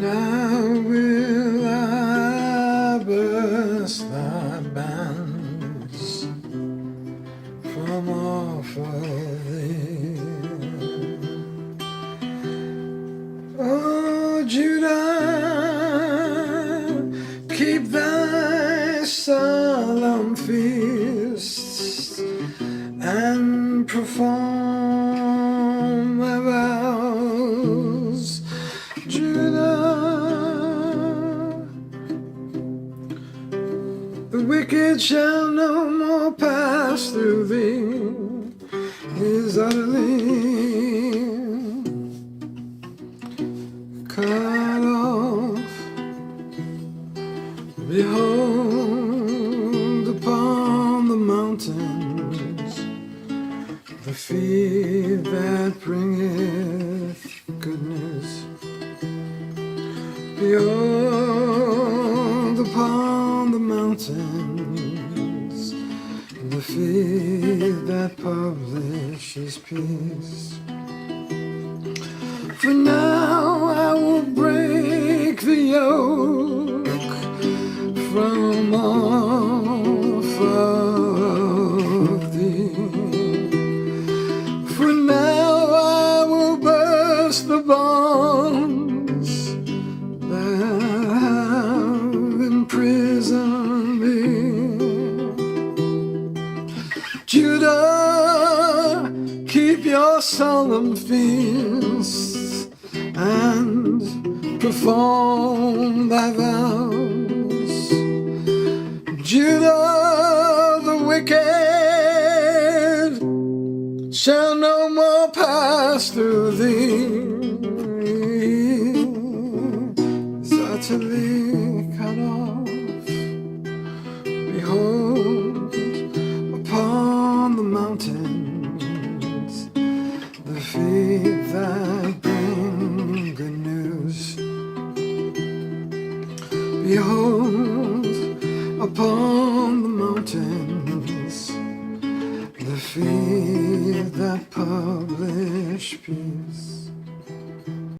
Now will I burst thy bands from off of thee. Oh, Judah, keep thy solemn feasts and perform thy vows. The wicked shall no more pass through thee. He is utterly cut off. Behold, upon the mountains the feet that bringeth goodness. Behold, upon the mountains the feet that publishes peace. For now I will break the yoke from off of thee. For now I will burst the bonds that have imprisoned thee. Judah, keep your solemn feasts and perform thy vows. Judah, the wicked shall no more pass through thee. Is utterly cut off. Behold, upon the mountains the feet that bring good news. Behold, upon the mountains the feet that publish peace.